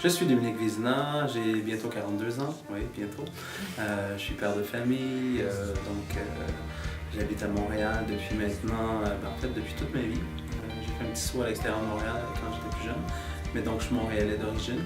Je suis Dominique Vézina, j'ai bientôt 42 ans, oui, bientôt. Je suis père de famille, j'habite à Montréal depuis maintenant, en fait depuis toute ma vie. J'ai fait un petit saut à l'extérieur de Montréal quand j'étais plus jeune, mais donc je suis montréalais d'origine.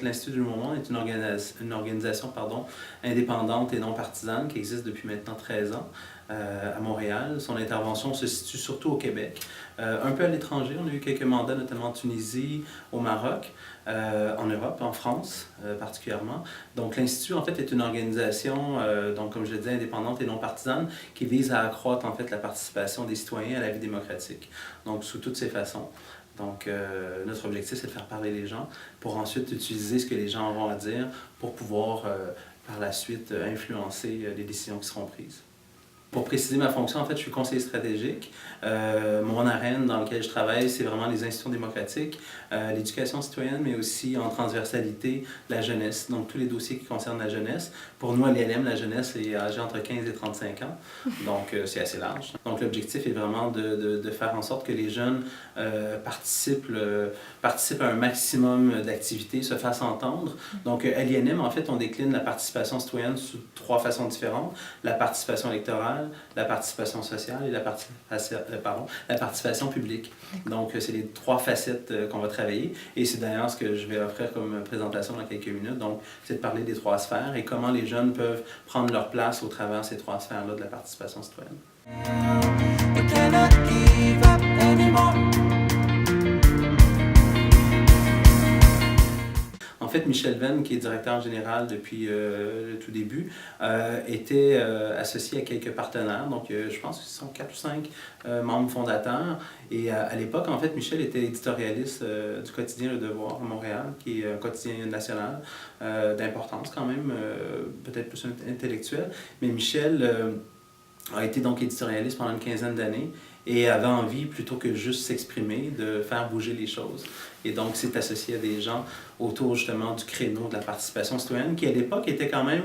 L'Institut du Nouveau Monde est une organisation indépendante et non partisane qui existe depuis maintenant 13 ans à Montréal. Son intervention se situe surtout au Québec, un peu à l'étranger. On a eu quelques mandats, notamment en Tunisie, au Maroc, en Europe, en France particulièrement. Donc l'Institut en fait est une organisation, comme je le disais, indépendante et non partisane qui vise à accroître en fait la participation des citoyens à la vie démocratique, donc sous toutes ses façons. Donc, notre objectif, c'est de faire parler les gens pour ensuite utiliser ce que les gens auront à dire pour pouvoir, par la suite, influencer les décisions qui seront prises. Pour préciser ma fonction, en fait, je suis conseiller stratégique. Mon arène dans lequel je travaille, c'est vraiment les institutions démocratiques, l'éducation citoyenne, mais aussi en transversalité, la jeunesse, donc tous les dossiers qui concernent la jeunesse. Pour nous, à l'ILM, la jeunesse est âgée entre 15 et 35 ans, donc c'est assez large. Donc l'objectif est vraiment de faire en sorte que les jeunes participent à un maximum d'activités, se fassent entendre. Donc à l'INM, en fait, on décline la participation citoyenne sous 3 façons différentes. La participation électorale, la participation sociale et la participation publique. Donc, c'est les 3 facettes qu'on va travailler et c'est d'ailleurs ce que je vais offrir comme présentation dans quelques minutes. Donc, c'est de parler des 3 sphères et comment les jeunes peuvent prendre leur place au travers de ces 3 sphères-là de la participation citoyenne. En fait, Michel Venn, qui est directeur général depuis le tout début, était associé à quelques partenaires. Donc, je pense que ce sont 4 ou 5 membres fondateurs. Et à l'époque, en fait, Michel était éditorialiste du quotidien Le Devoir à Montréal, qui est un quotidien national d'importance quand même, peut-être plus intellectuel. Mais Michel a été donc éditorialiste pendant une quinzaine d'années et avait envie, plutôt que juste s'exprimer, de faire bouger les choses. Et donc, s'est associé à des gens autour justement du créneau de la participation citoyenne, qui à l'époque était quand même,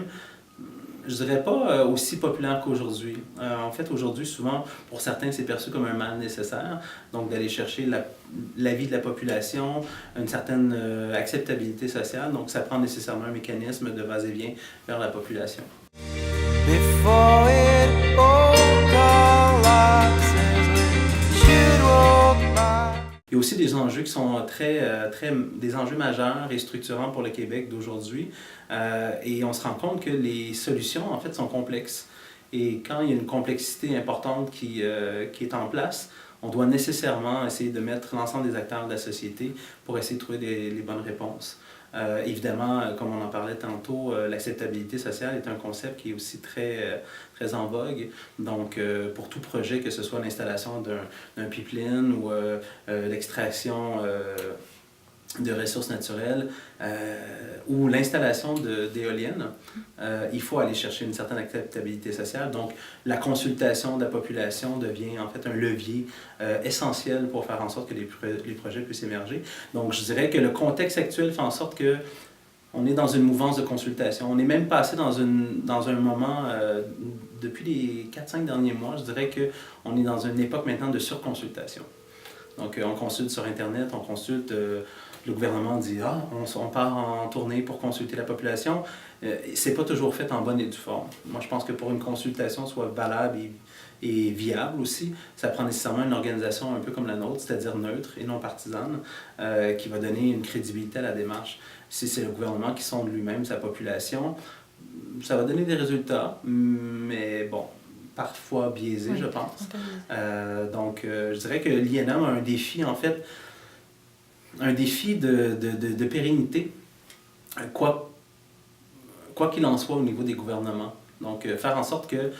je dirais pas aussi populaire qu'aujourd'hui. En fait, aujourd'hui, souvent, pour certains, c'est perçu comme un mal nécessaire, donc d'aller chercher l'avis de la population, une certaine acceptabilité sociale, donc ça prend nécessairement un mécanisme de va-et-vient vers la population. Before it all collapses, we should walk by. Il y a aussi des enjeux qui sont des enjeux majeurs et structurants pour le Québec d'aujourd'hui. Et on se rend compte que les solutions, en fait, sont complexes. Et quand il y a une complexité importante qui est en place, on doit nécessairement essayer de mettre l'ensemble des acteurs de la société pour essayer de trouver les bonnes réponses. Évidemment, comme on en parlait tantôt, l'acceptabilité sociale est un concept qui est aussi très en vogue. Donc, pour tout projet, que ce soit l'installation d'un pipeline ou l'extraction de ressources naturelles ou l'installation d'éoliennes, il faut aller chercher une certaine acceptabilité sociale. Donc, la consultation de la population devient en fait un levier essentiel pour faire en sorte que les projets puissent émerger. Donc, je dirais que le contexte actuel fait en sorte que on est dans une mouvance de consultation. On est même passé dans un moment, depuis les 4-5 derniers mois, je dirais qu'on est dans une époque maintenant de surconsultation. Donc, on consulte sur Internet, on consulte, le gouvernement dit « Ah, on part en tournée pour consulter la population ». C'est pas toujours fait en bonne et due forme. Moi, je pense que pour une consultation soit valable et viable aussi, ça prend nécessairement une organisation un peu comme la nôtre, c'est-à-dire neutre et non partisane, qui va donner une crédibilité à la démarche. Si c'est le gouvernement qui sonde lui-même sa population, ça va donner des résultats, mais bon, parfois biaisés, oui, je pense. Je dirais que l'INM a un défi, en fait, un défi de pérennité, quoi qu'il en soit au niveau des gouvernements. Donc, faire en sorte que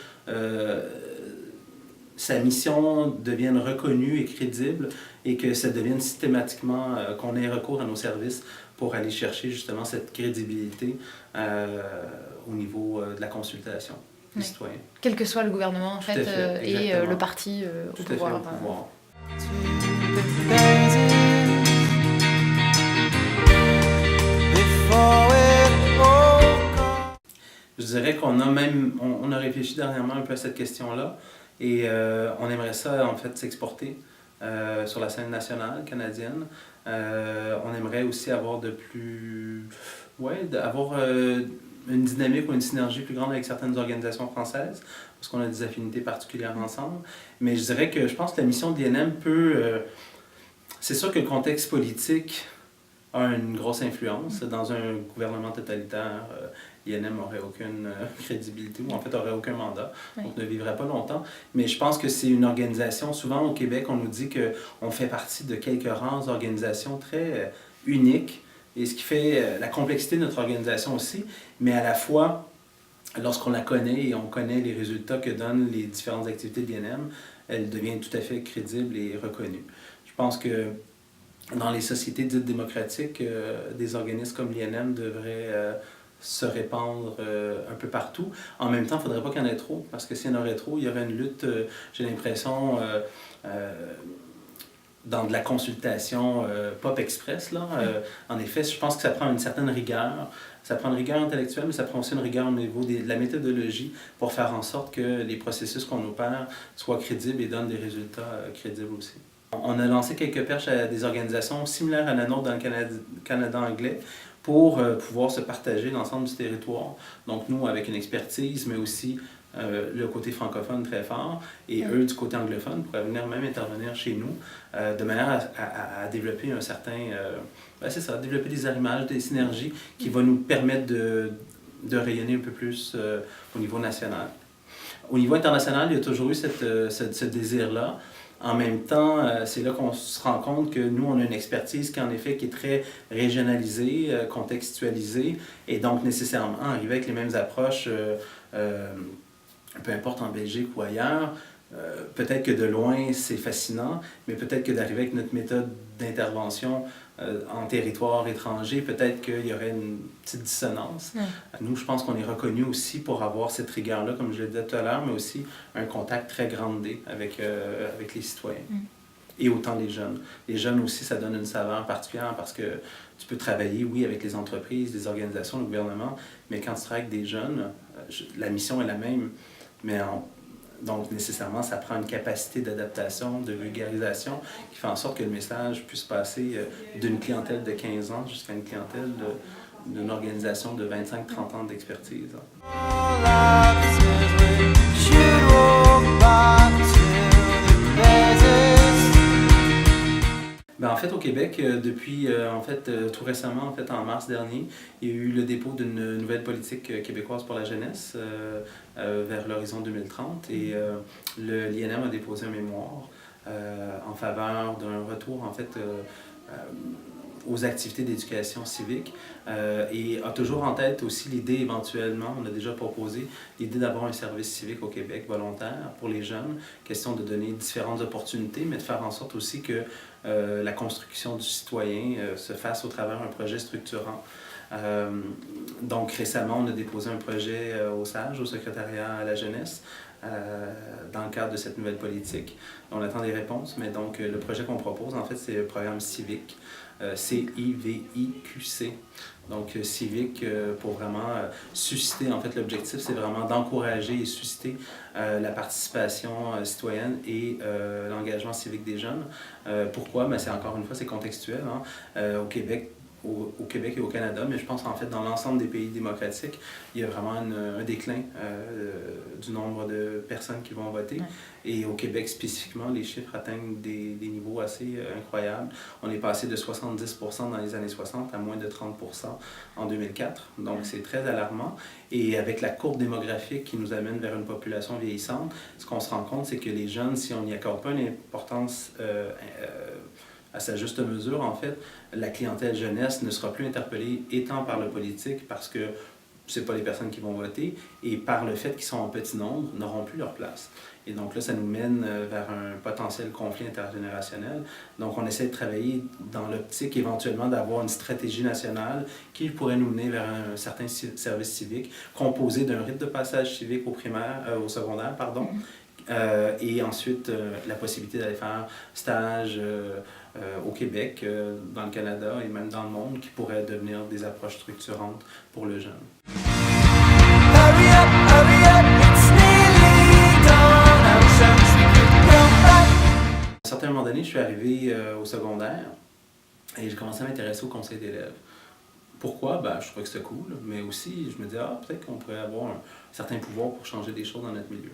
sa mission devienne reconnue et crédible et que ça devienne systématiquement, qu'on ait recours à nos services pour aller chercher justement cette crédibilité au niveau de la consultation des citoyens. Quel que soit le gouvernement en fait, et le parti au pouvoir. Je dirais qu'on a même, on a réfléchi dernièrement un peu à cette question-là et on aimerait ça en fait s'exporter sur la scène nationale canadienne. On aimerait aussi avoir avoir une dynamique ou une synergie plus grande avec certaines organisations françaises, parce qu'on a des affinités particulières ensemble. Mais je dirais que je pense que la mission de l'INM peut... c'est sûr que le contexte politique a une grosse influence. Dans un gouvernement totalitaire, l'INM n'aurait aucune crédibilité, ou en fait n'aurait aucun mandat, donc ne vivrait pas longtemps. Mais je pense que c'est une organisation, souvent au Québec, on nous dit qu'on fait partie de quelques rares organisations très uniques, et ce qui fait la complexité de notre organisation aussi, mais à la fois, lorsqu'on la connaît et on connaît les résultats que donnent les différentes activités de l'INM, elle devient tout à fait crédible et reconnue. Je pense que dans les sociétés dites démocratiques, des organismes comme l'INM devraient se répandre un peu partout. En même temps, il ne faudrait pas qu'il y en ait trop, parce que s'il y en aurait trop, il y aurait une lutte, j'ai l'impression, dans de la consultation pop express. Là. En effet, je pense que ça prend une certaine rigueur. Ça prend une rigueur intellectuelle, mais ça prend aussi une rigueur au niveau de la méthodologie pour faire en sorte que les processus qu'on opère soient crédibles et donnent des résultats crédibles aussi. On a lancé quelques perches à des organisations similaires à la nôtre dans le Canada anglais pour pouvoir se partager l'ensemble du territoire. Donc nous, avec une expertise, mais aussi le côté francophone très fort, et eux, du côté anglophone, pourraient venir même intervenir chez nous, de manière à développer un certain... c'est ça, développer des arrimages, des synergies qui vont nous permettre de rayonner un peu plus au niveau national. Au niveau international, il y a toujours eu ce désir-là. En même temps, c'est là qu'on se rend compte que nous, on a une expertise qui, en effet, qui est très régionalisée, contextualisée, et donc nécessairement arriver avec les mêmes approches, peu importe en Belgique ou ailleurs. Peut-être que de loin, c'est fascinant, mais peut-être que d'arriver avec notre méthode d'intervention en territoire étranger, peut-être qu'il y aurait une petite dissonance. Nous, je pense qu'on est reconnu aussi pour avoir cette rigueur-là, comme je le disais tout à l'heure, mais aussi un contact très grandé avec les citoyens. Et autant les jeunes. Les jeunes aussi, ça donne une saveur particulière parce que tu peux travailler, oui, avec les entreprises, les organisations, le gouvernement, mais quand tu travailles avec des jeunes, la mission est la même, mais donc, nécessairement, ça prend une capacité d'adaptation, de vulgarisation, qui fait en sorte que le message puisse passer d'une clientèle de 15 ans jusqu'à une clientèle d'une organisation de 25-30 ans d'expertise. Ben, en fait, au Québec, depuis tout récemment, en mars dernier, il y a eu le dépôt d'une nouvelle politique québécoise pour la jeunesse vers l'horizon 2030 et l'INM a déposé un mémoire en faveur d'un retour aux activités d'éducation civique et a toujours en tête aussi l'idée éventuellement, on a déjà proposé, l'idée d'avoir un service civique au Québec volontaire pour les jeunes, question de donner différentes opportunités, mais de faire en sorte aussi que la construction du citoyen se fasse au travers d'un projet structurant. Donc récemment, on a déposé un projet au SAGE, au secrétariat à la jeunesse, dans le cadre de cette nouvelle politique. On attend des réponses, mais donc le projet qu'on propose, en fait, c'est le programme civique, CIVIQC. Donc civique pour vraiment susciter, en fait, l'objectif, c'est vraiment d'encourager et susciter la participation citoyenne et l'engagement civique des jeunes. Pourquoi? Ben, c'est encore une fois, c'est contextuel. Au Québec et au Canada, mais je pense en fait dans l'ensemble des pays démocratiques, il y a vraiment un déclin du nombre de personnes qui vont voter. Et au Québec spécifiquement, les chiffres atteignent des niveaux assez incroyables. On est passé de 70% dans les années 60 à moins de 30% en 2004. Donc c'est très alarmant. Et avec la courbe démographique qui nous amène vers une population vieillissante, ce qu'on se rend compte, c'est que les jeunes, si on n'y accorde pas une importance à sa juste mesure, en fait, la clientèle jeunesse ne sera plus interpellée étant par le politique parce que c'est pas les personnes qui vont voter, et par le fait qu'ils sont en petit nombre, n'auront plus leur place. Et donc là, ça nous mène vers un potentiel conflit intergénérationnel. Donc on essaie de travailler dans l'optique éventuellement d'avoir une stratégie nationale qui pourrait nous mener vers un certain service civique composé d'un rite de passage civique au primaire, au secondaire, pardon, et ensuite la possibilité d'aller faire stage au Québec, dans le Canada et même dans le monde, qui pourraient devenir des approches structurantes pour le jeune. À un certain moment donné, je suis arrivé au secondaire et j'ai commencé à m'intéresser au conseil d'élèves. Pourquoi? Ben, je trouvais que c'était cool, mais aussi je me disais, peut-être qu'on pourrait avoir un certain pouvoir pour changer des choses dans notre milieu.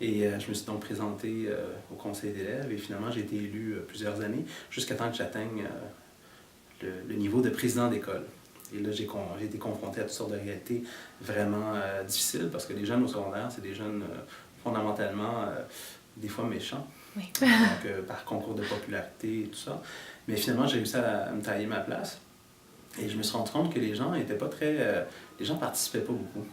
Et je me suis donc présenté au conseil d'élèves et finalement j'ai été élu plusieurs années jusqu'à temps que j'atteigne le niveau de président d'école. Et là, j'ai été confronté à toutes sortes de réalités vraiment difficiles parce que les jeunes au secondaire, c'est des jeunes fondamentalement des fois méchants. Oui. Donc, par concours de popularité et tout ça. Mais finalement, j'ai réussi à me tailler ma place. Et je me suis rendu compte que les gens n'étaient pas très... les gens participaient pas beaucoup.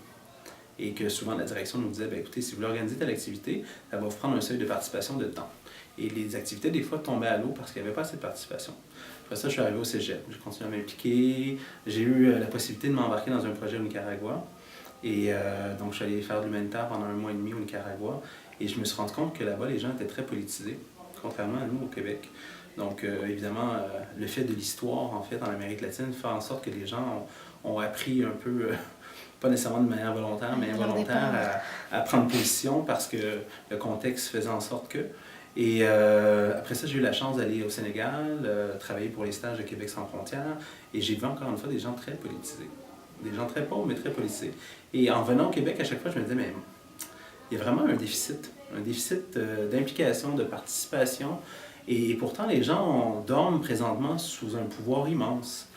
Et que souvent, la direction nous disait, écoutez, si vous voulez organiser telle activité, ça va vous prendre un seuil de participation de temps. Et les activités, des fois, tombaient à l'eau parce qu'il n'y avait pas assez de participation. Après ça, je suis arrivé au cégep. J'ai continué à m'impliquer. J'ai eu la possibilité de m'embarquer dans un projet au Nicaragua. Et donc, je suis allé faire de l'humanitaire pendant 1 mois et demi au Nicaragua. Et je me suis rendu compte que là-bas, les gens étaient très politisés, contrairement à nous au Québec. Donc, évidemment, le fait de l'histoire, en fait, en Amérique latine, fait en sorte que les gens ont appris un peu, pas nécessairement de manière volontaire, mais involontaire, à prendre position parce que le contexte faisait en sorte que... Et après ça, j'ai eu la chance d'aller au Sénégal, travailler pour les stages de Québec sans frontières, et j'ai vu encore une fois des gens très politisés. Des gens très pauvres, mais très politisés. Et en venant au Québec, à chaque fois, je me disais, mais il y a vraiment un déficit d'implication, de participation, et pourtant les gens dorment présentement sous un pouvoir immense.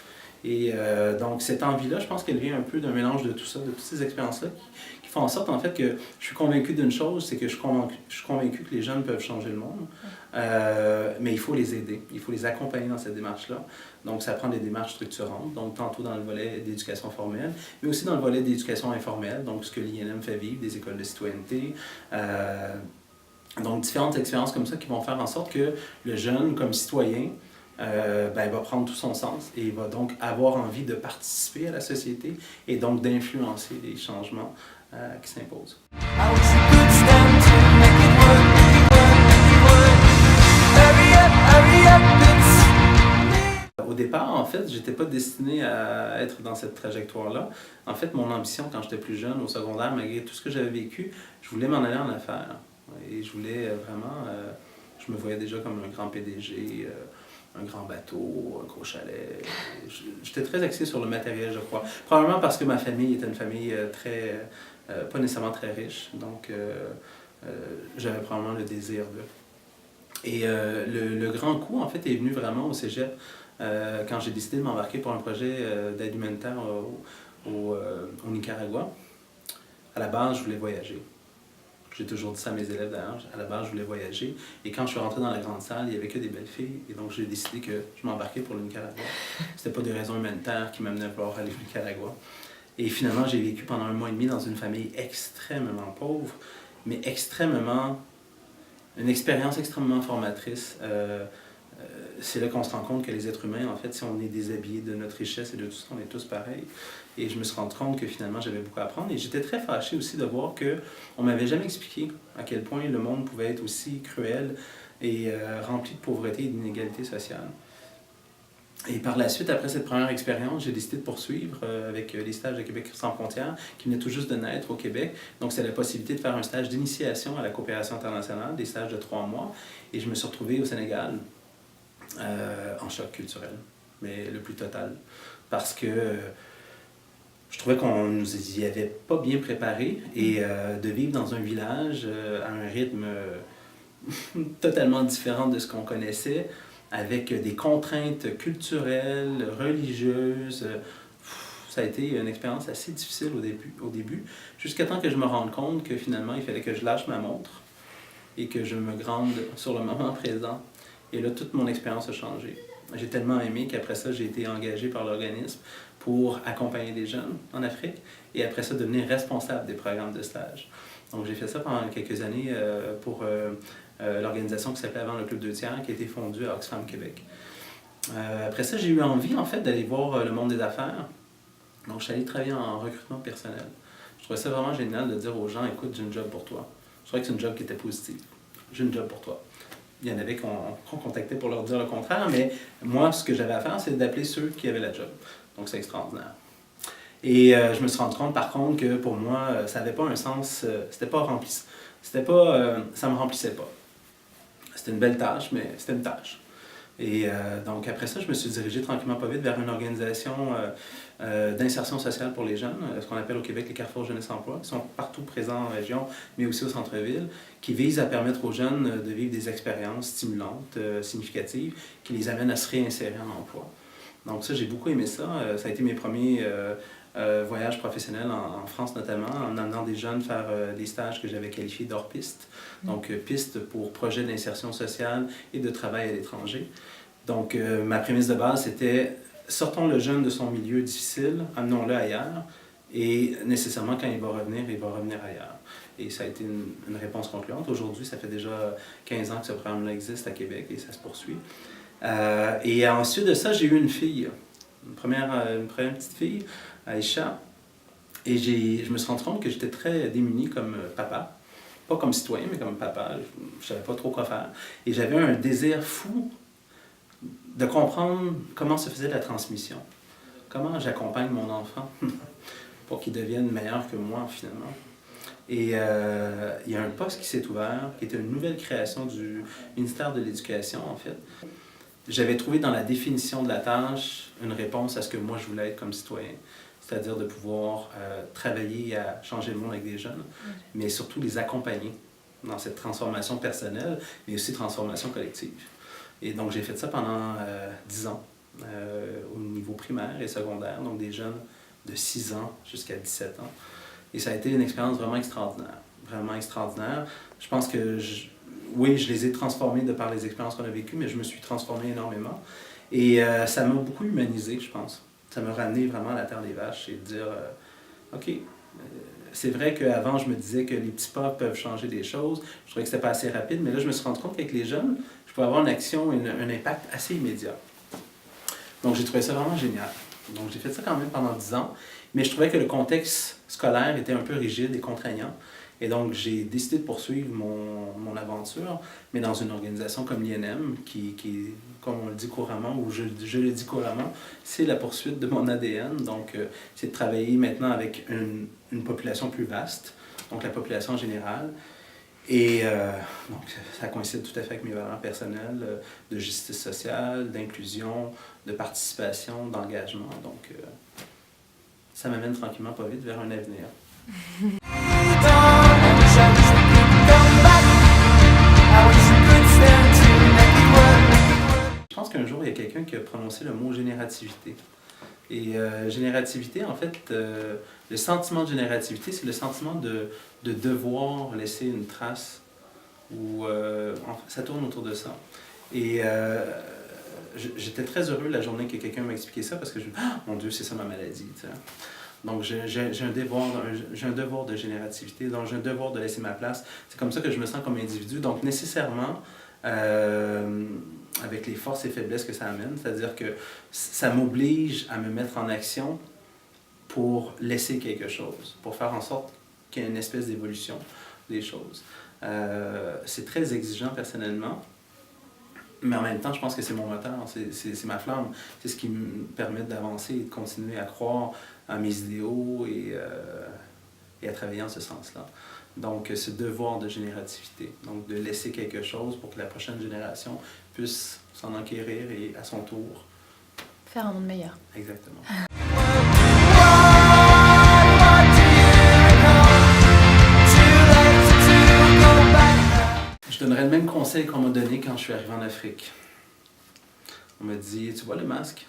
Et donc cette envie-là, je pense qu'elle vient un peu d'un mélange de tout ça, de toutes ces expériences-là, qui font en sorte en fait que je suis convaincu d'une chose, c'est que je suis convaincu que les jeunes peuvent changer le monde, mais il faut les aider, il faut les accompagner dans cette démarche-là. Donc ça prend des démarches structurantes, donc tantôt dans le volet d'éducation formelle, mais aussi dans le volet d'éducation informelle, donc ce que l'INM fait vivre, des écoles de citoyenneté, donc différentes expériences comme ça qui vont faire en sorte que le jeune, comme citoyen, va prendre tout son sens et il va donc avoir envie de participer à la société et donc d'influencer les changements qui s'imposent. Au départ, en fait, j'étais pas destiné à être dans cette trajectoire-là. En fait, mon ambition quand j'étais plus jeune, au secondaire, malgré tout ce que j'avais vécu, je voulais m'en aller en affaires. Et je voulais vraiment... je me voyais déjà comme un grand PDG, un grand bateau, un gros chalet. J'étais très axé sur le matériel, je crois. Probablement parce que ma famille était une famille très... pas nécessairement très riche. Donc, j'avais probablement le désir de... Et le grand coup, en fait, est venu vraiment au cégep quand j'ai décidé de m'embarquer pour un projet d'aide humanitaire au Nicaragua. À la base, je voulais voyager. J'ai toujours dit ça à mes élèves d'ailleurs, à la base je voulais voyager. Et quand je suis rentré dans la grande salle, il n'y avait que des belles filles. Et donc j'ai décidé que je m'embarquais pour le Nicaragua. C'était pas des raisons humanitaires qui m'amenaient à vouloir aller au Nicaragua. Et finalement, j'ai vécu pendant 1 mois et demi dans une famille extrêmement pauvre, mais une expérience extrêmement formatrice. C'est là qu'on se rend compte que les êtres humains, en fait, si on est déshabillés de notre richesse et de tout ça, on est tous pareils. Et je me suis rendu compte que finalement, j'avais beaucoup à apprendre. Et j'étais très fâché aussi de voir qu'on ne m'avait jamais expliqué à quel point le monde pouvait être aussi cruel et rempli de pauvreté et d'inégalité sociale. Et par la suite, après cette première expérience, j'ai décidé de poursuivre avec les stages de Québec sans frontières qui venaient tout juste de naître au Québec. Donc, c'est la possibilité de faire un stage d'initiation à la coopération internationale, des stages de 3 mois. Et je me suis retrouvé au Sénégal en choc culturel, mais le plus total. Parce que je trouvais qu'on nous y avait pas bien préparé et de vivre dans un village à un rythme totalement différent de ce qu'on connaissait, avec des contraintes culturelles, religieuses. Ça a été une expérience assez difficile au début, jusqu'à temps que je me rende compte que finalement, il fallait que je lâche ma montre et que je me grande sur le moment présent. Et là, toute mon expérience a changé. J'ai tellement aimé qu'après ça, j'ai été engagé par l'organisme pour accompagner des jeunes en Afrique et après ça, devenir responsable des programmes de stage. Donc, j'ai fait ça pendant quelques années pour l'organisation qui s'appelait avant le Club 2 tiers, qui a été fondue à Oxfam, Québec. Après ça, j'ai eu envie, en fait, d'aller voir le monde des affaires. Donc, je suis allé travailler en recrutement personnel. Je trouvais ça vraiment génial de dire aux gens, écoute, j'ai une job pour toi. Je trouvais que c'est une job qui était positive. J'ai une job pour toi. Il y en avait qu'on contactait pour leur dire le contraire, mais moi, ce que j'avais à faire, c'est d'appeler ceux qui avaient la job. Donc, c'est extraordinaire. Et je me suis rendu compte, par contre, que pour moi, ça n'avait pas un sens, c'était pas remplissant. Ça me remplissait pas. C'était une belle tâche, mais c'était une tâche. Et donc, après ça, je me suis dirigé tranquillement pas vite vers une organisation d'insertion sociale pour les jeunes, ce qu'on appelle au Québec les Carrefour Jeunesse Emploi, qui sont partout présents en région, mais aussi au centre-ville, qui visent à permettre aux jeunes de vivre des expériences stimulantes, significatives, qui les amènent à se réinsérer en emploi. Donc ça, j'ai beaucoup aimé ça. Ça a été mes premiers voyages professionnels en France notamment, en amenant des jeunes faire des stages que j'avais qualifiés d'hors piste. Donc piste pour projet d'insertion sociale et de travail à l'étranger. Donc ma prémisse de base, c'était sortons le jeune de son milieu difficile, amenons-le ailleurs et nécessairement quand il va revenir ailleurs. Et ça a été une réponse concluante. Aujourd'hui, ça fait déjà 15 ans que ce programme-là existe à Québec et ça se poursuit. Et ensuite de ça, j'ai eu une fille, une première petite fille, Aïcha, et je me suis rendu compte que j'étais très démuni comme papa. Pas comme citoyen, mais comme papa. Je savais pas trop quoi faire. Et j'avais un désir fou de comprendre comment se faisait la transmission. Comment j'accompagne mon enfant pour qu'il devienne meilleur que moi, finalement. Et il y a un poste qui s'est ouvert, qui était une nouvelle création du ministère de l'Éducation, en fait. J'avais trouvé dans la définition de la tâche une réponse à ce que moi je voulais être comme citoyen, c'est-à-dire de pouvoir travailler à changer le monde avec des jeunes, mais surtout les accompagner dans cette transformation personnelle, mais aussi transformation collective. Et donc j'ai fait ça pendant 10 ans, au niveau primaire et secondaire, donc des jeunes de 6 ans jusqu'à 17 ans. Et ça a été une expérience vraiment extraordinaire, vraiment extraordinaire. Je pense que oui, je les ai transformés de par les expériences qu'on a vécues, mais je me suis transformé énormément. Et ça m'a beaucoup humanisé, je pense. Ça m'a ramené vraiment à la terre des vaches et de dire, OK, c'est vrai qu'avant, je me disais que les petits pas peuvent changer des choses. Je trouvais que c'était pas assez rapide, mais là, je me suis rendu compte qu'avec les jeunes, je pouvais avoir une action, un impact assez immédiat. Donc, j'ai trouvé ça vraiment génial. Donc, j'ai fait ça quand même pendant 10 ans, mais je trouvais que le contexte scolaire était un peu rigide et contraignant. Et donc, j'ai décidé de poursuivre mon aventure, mais dans une organisation comme l'INM, qui comme on le dit couramment, ou je le dis couramment, c'est la poursuite de mon ADN. Donc, c'est de travailler maintenant avec une population plus vaste, donc la population générale. Et donc, ça coïncide tout à fait avec mes valeurs personnelles de justice sociale, d'inclusion, de participation, d'engagement. Donc, ça m'amène tranquillement pas vite vers un avenir. Je pense qu'un jour, il y a quelqu'un qui a prononcé le mot générativité. Et générativité, en fait, le sentiment de générativité, c'est le sentiment de devoir laisser une trace. Ou ça tourne autour de ça. Et j'étais très heureux la journée que quelqu'un m'a expliqué ça parce que je me dis, ah, mon Dieu, c'est ça ma maladie. T'sais. Donc j'ai un devoir de générativité, donc j'ai un devoir de laisser ma place. C'est comme ça que je me sens comme individu. Donc nécessairement, avec les forces et faiblesses que ça amène, c'est-à-dire que ça m'oblige à me mettre en action pour laisser quelque chose, pour faire en sorte qu'il y ait une espèce d'évolution des choses. C'est très exigeant personnellement, mais en même temps, je pense que c'est mon moteur, c'est ma flamme. C'est ce qui me permet d'avancer et de continuer à croire à mes idéaux et à travailler en ce sens-là. Donc, ce devoir de générativité, donc de laisser quelque chose pour que la prochaine génération puisse s'en enquérir et à son tour faire un monde meilleur. Exactement. Je donnerais le même conseil qu'on m'a donné quand je suis arrivé en Afrique. On m'a dit, tu vois le masque?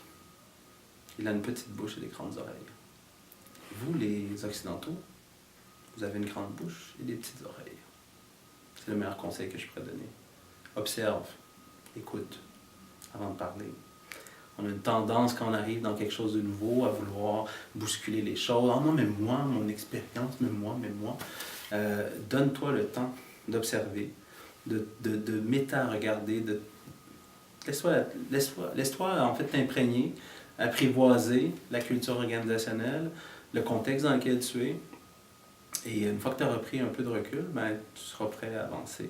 Il a une petite bouche et des grandes oreilles. Vous, les Occidentaux, vous avez une grande bouche et des petites oreilles. C'est le meilleur conseil que je pourrais donner. Observe, écoute, avant de parler. On a une tendance, quand on arrive dans quelque chose de nouveau, à vouloir bousculer les choses. « Ah non, mais moi, mon expérience, mais moi. » Donne-toi le temps d'observer, de méta-regarder, laisse-toi en fait t'imprégner, apprivoiser la culture organisationnelle, le contexte dans lequel tu es. Et une fois que tu as repris un peu de recul, ben, tu seras prêt à avancer.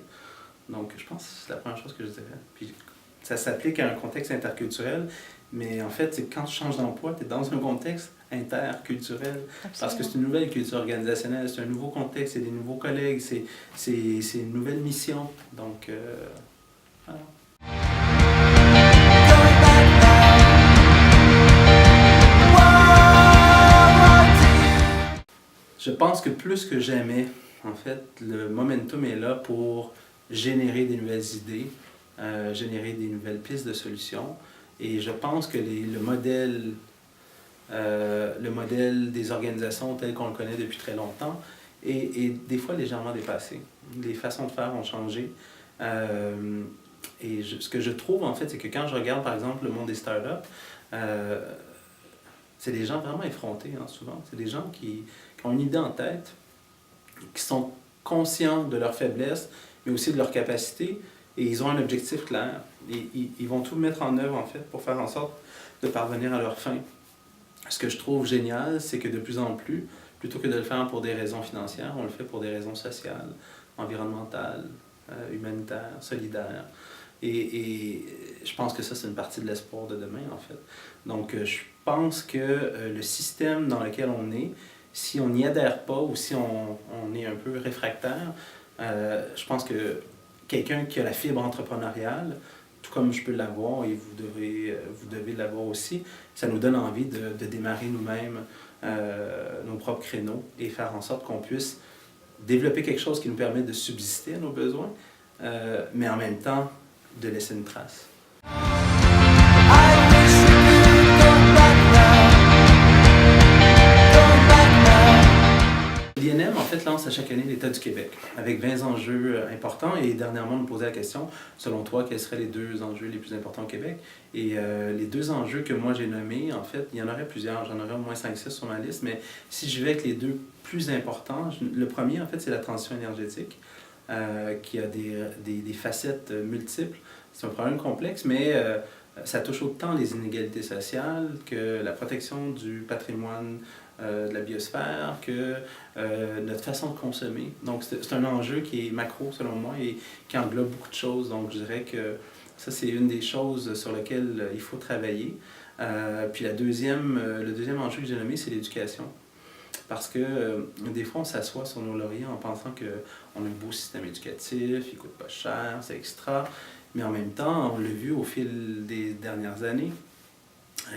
Donc, je pense que c'est la première chose que je dirais. Puis, ça s'applique à un contexte interculturel, mais en fait, quand tu changes d'emploi, tu es dans un contexte interculturel. Absolument. Parce que c'est une nouvelle culture organisationnelle, c'est un nouveau contexte, c'est des nouveaux collègues, c'est une nouvelle mission. Donc, voilà. Je pense que plus que jamais, en fait, le momentum est là pour générer des nouvelles idées, générer des nouvelles pistes de solutions. Et je pense que le modèle des organisations tel qu'on le connaît depuis très longtemps est des fois légèrement dépassé. Les façons de faire ont changé. Ce que je trouve, en fait, c'est que quand je regarde, par exemple, le monde des startups, c'est des gens vraiment effrontés, hein, souvent. C'est des gens qui ont une idée en tête, qui sont conscients de leurs faiblesses, mais aussi de leurs capacités, et ils ont un objectif clair. Ils vont tout mettre en œuvre, en fait, pour faire en sorte de parvenir à leur fin. Ce que je trouve génial, c'est que de plus en plus, plutôt que de le faire pour des raisons financières, on le fait pour des raisons sociales, environnementales, humanitaires, solidaires. Et je pense que ça, c'est une partie de l'espoir de demain, en fait. Donc, je pense que le système dans lequel on est, si on n'y adhère pas ou si on est un peu réfractaire, je pense que quelqu'un qui a la fibre entrepreneuriale, tout comme je peux l'avoir et vous devez l'avoir aussi, ça nous donne envie de démarrer nous-mêmes nos propres créneaux et faire en sorte qu'on puisse développer quelque chose qui nous permet de subsister à nos besoins, mais en même temps de laisser une trace. L'INM, en fait, lance à chaque année l'État du Québec, avec 20 enjeux importants. Et dernièrement, on me posait la question, selon toi, quels seraient les 2 enjeux les plus importants au Québec? Et les 2 enjeux que moi j'ai nommés, en fait, il y en aurait plusieurs, j'en aurais au moins 5-6 sur ma liste, mais si je vais avec les 2 plus importants, le premier, en fait, c'est la transition énergétique, qui a des facettes multiples. C'est un problème complexe, mais ça touche autant les inégalités sociales que la protection du patrimoine de la biosphère, que notre façon de consommer. Donc, c'est un enjeu qui est macro, selon moi, et qui englobe beaucoup de choses. Donc, je dirais que ça, c'est une des choses sur lesquelles il faut travailler. Puis le deuxième enjeu que j'ai nommé, c'est l'éducation. Parce que des fois, on s'assoit sur nos lauriers en pensant qu'on a un beau système éducatif, il coûte pas cher, c'est extra. Mais en même temps, on l'a vu au fil des dernières années,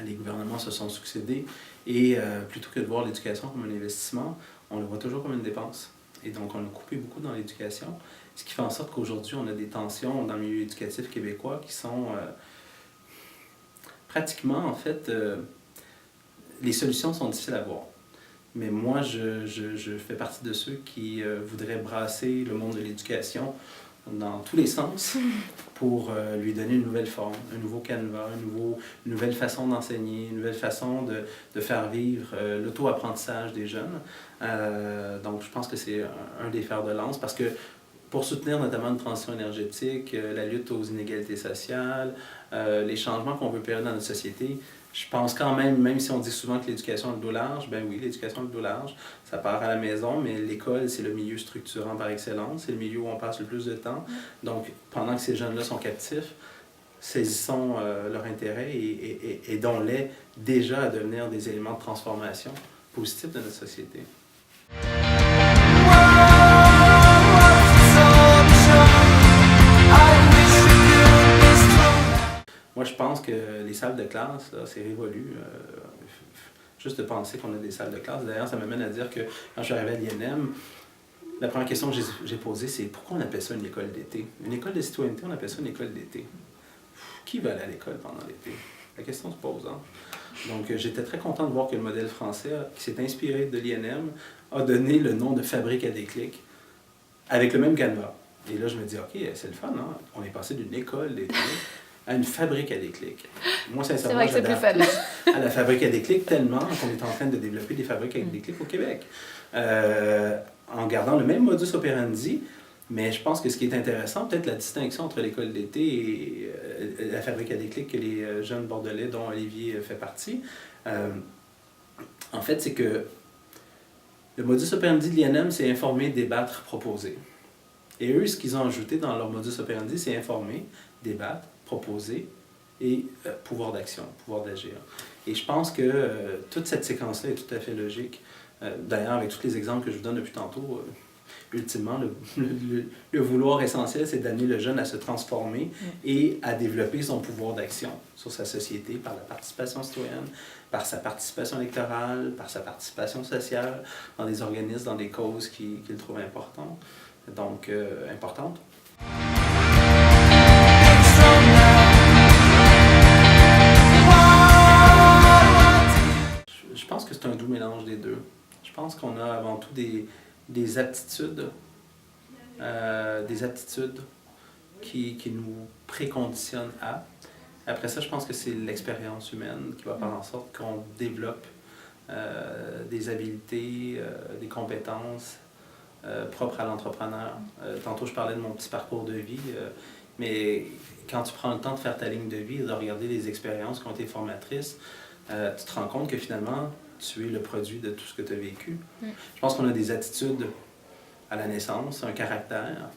les gouvernements se sont succédés et plutôt que de voir l'éducation comme un investissement, on le voit toujours comme une dépense. Et donc, on a coupé beaucoup dans l'éducation, ce qui fait en sorte qu'aujourd'hui, on a des tensions dans le milieu éducatif québécois qui sont pratiquement, en fait, les solutions sont difficiles à voir. Mais moi, je fais partie de ceux qui voudraient brasser le monde de l'éducation dans tous les sens pour lui donner une nouvelle forme, un nouveau canevas, une nouvelle façon d'enseigner, une nouvelle façon de faire vivre l'auto-apprentissage des jeunes. Donc, je pense que c'est un des fers de lance parce que pour soutenir notamment une transition énergétique, la lutte aux inégalités sociales, les changements qu'on veut opérer dans notre société, je pense quand même si on dit souvent que l'éducation a le dos large, ben oui, l'éducation a le dos large, ça part à la maison, mais l'école, c'est le milieu structurant par excellence, c'est le milieu où on passe le plus de temps. Donc, pendant que ces jeunes-là sont captifs, saisissons leur intérêt et aidons-les déjà à devenir des éléments de transformation positifs de notre société. Moi, je pense que les salles de classe, là, c'est révolu. Juste de penser qu'on a des salles de classe. D'ailleurs, ça m'amène à dire que quand je suis arrivé à l'INM, la première question que j'ai posée, c'est pourquoi on appelle ça une école d'été? Une école de citoyenneté, on appelle ça une école d'été. Qui va aller à l'école pendant l'été? La question se pose. Hein? Donc, j'étais très content de voir que le modèle français, qui s'est inspiré de l'INM, a donné le nom de Fabrique à déclic, avec le même canevas. Et là, je me dis, OK, c'est le fun, hein? On est passé d'une école d'été à une fabrique à déclic. Moi, C'est sincèrement, vrai que c'est plus fun. à la fabrique à déclic tellement qu'on est en train de développer des fabriques à déclic au Québec. En gardant le même modus operandi, mais je pense que ce qui est intéressant, peut-être la distinction entre l'école d'été et la fabrique à déclic que les jeunes Bordelais, dont Olivier fait partie, en fait, c'est que le modus operandi de l'INM, c'est informer, débattre, proposer. Et eux, ce qu'ils ont ajouté dans leur modus operandi, c'est informer, débattre, proposer et pouvoir d'action, pouvoir d'agir. Et je pense que toute cette séquence-là est tout à fait logique. D'ailleurs, avec tous les exemples que je vous donne depuis tantôt, ultimement, le vouloir essentiel, c'est d'amener le jeune à se transformer et à développer son pouvoir d'action sur sa société par la participation citoyenne, par sa participation électorale, par sa participation sociale, dans des organismes, dans des causes qu'il trouve importantes. Importantes. Je pense que c'est un doux mélange des deux. Je pense qu'on a avant tout des aptitudes qui nous préconditionnent à. Après ça, je pense que c'est l'expérience humaine qui va faire en sorte qu'on développe des habiletés, des compétences propres à l'entrepreneur. Tantôt, je parlais de mon petit parcours de vie, mais quand tu prends le temps de faire ta ligne de vie et de regarder les expériences qui ont été formatrices, tu te rends compte que finalement, tu es le produit de tout ce que tu as vécu. Je pense qu'on a des attitudes à la naissance, un caractère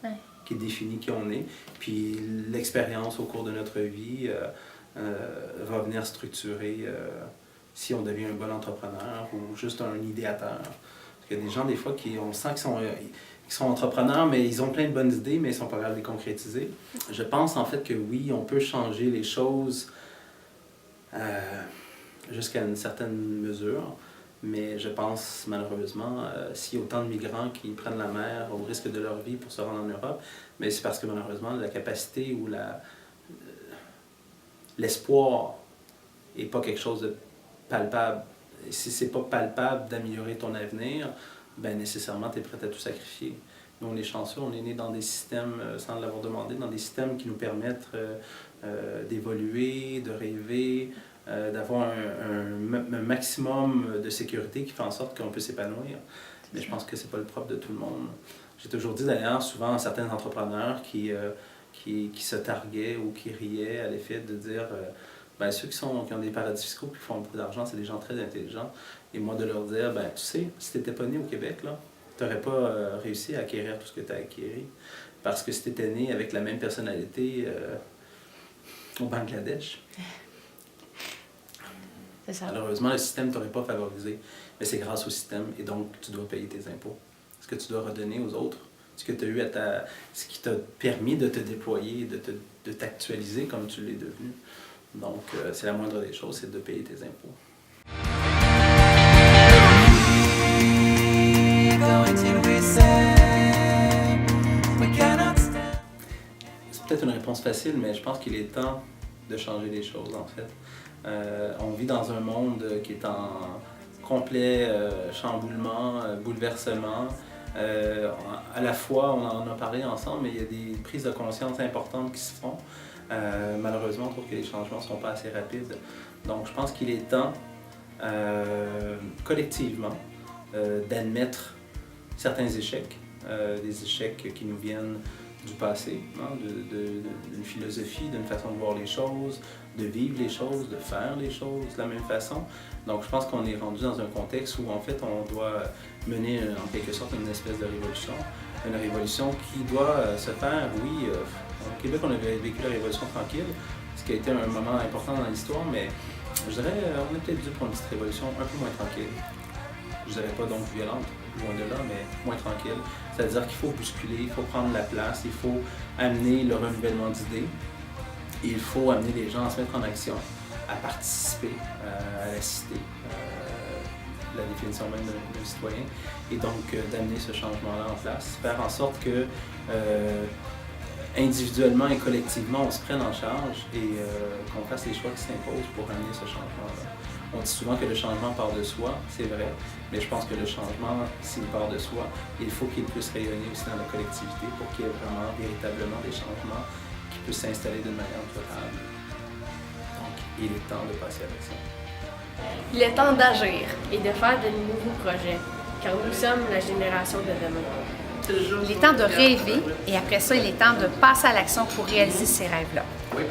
qui définit qui on est, puis l'expérience au cours de notre vie va venir structurer si on devient un bon entrepreneur ou juste un idéateur. Parce qu'il y a des gens, des fois, on sent qu'ils sont entrepreneurs, mais ils ont plein de bonnes idées, mais ils ne sont pas capables de les concrétiser. Je pense en fait que oui, on peut changer les choses jusqu'à une certaine mesure, mais je pense malheureusement, s'il y a autant de migrants qui prennent la mer au risque de leur vie pour se rendre en Europe, mais c'est parce que malheureusement la capacité ou l'espoir n'est pas quelque chose de palpable. Et si c'est pas palpable d'améliorer ton avenir, ben nécessairement tu es prêt à tout sacrifier. Nous, on est chanceux, on est né dans des systèmes, sans l'avoir demandé, dans des systèmes qui nous permettent d'évoluer, de rêver, d'avoir un maximum de sécurité qui fait en sorte qu'on peut s'épanouir. Mais je pense que c'est pas le propre de tout le monde. J'ai toujours dit d'ailleurs, souvent, à certains entrepreneurs qui se targuaient ou qui riaient à l'effet de dire ben, ceux qui ont des paradis fiscaux et qui font beaucoup d'argent, c'est des gens très intelligents. Et moi, de leur dire, ben, tu sais, si tu n'étais pas né au Québec, tu n'aurais pas réussi à acquérir tout ce que tu as acquis. Parce que si tu étais né avec la même personnalité au Bangladesh, c'est ça. Malheureusement, le système ne t'aurait pas favorisé. Mais c'est grâce au système et donc tu dois payer tes impôts. Ce que tu dois redonner aux autres, ce que tu as eu ce qui t'a permis de te déployer, de t'actualiser comme tu l'es devenu. Donc, c'est la moindre des choses, c'est de payer tes impôts. C'est peut-être une réponse facile, mais je pense qu'il est temps de changer les choses, en fait. On vit dans un monde qui est en complet chamboulement, bouleversement. À la fois, on en a parlé ensemble, mais il y a des prises de conscience importantes qui se font. Malheureusement, on trouve que les changements ne sont pas assez rapides. Donc, je pense qu'il est temps, collectivement, d'admettre certains échecs, des échecs qui nous viennent du passé, hein, d'une philosophie, d'une façon de voir les choses, de vivre les choses, de faire les choses de la même façon. Donc je pense qu'on est rendu dans un contexte où en fait on doit mener en quelque sorte une espèce de révolution. Une révolution qui doit se faire, oui, au Québec on avait vécu la Révolution tranquille, ce qui a été un moment important dans l'histoire, mais je dirais on est peut-être dû pour une petite révolution un peu moins tranquille. Je dirais pas donc violente, loin de là, mais moins tranquille. C'est-à-dire qu'il faut bousculer, il faut prendre la place, il faut amener le renouvellement d'idées. Il faut amener les gens à se mettre en action, à participer à la cité, la définition même d'un citoyen, et donc d'amener ce changement-là en place, faire en sorte que individuellement et collectivement, on se prenne en charge et qu'on fasse les choix qui s'imposent pour amener ce changement-là. On dit souvent que le changement part de soi, c'est vrai, mais je pense que le changement, s'il part de soi, il faut qu'il puisse rayonner aussi dans la collectivité pour qu'il y ait vraiment, véritablement des changements qui puissent s'installer d'une manière durable. il est temps de passer à l'action. Il est temps d'agir et de faire de nouveaux projets, car nous sommes la génération de demain. Il est temps de rêver et après ça, il est temps de passer à l'action pour réaliser ces rêves-là. Oui.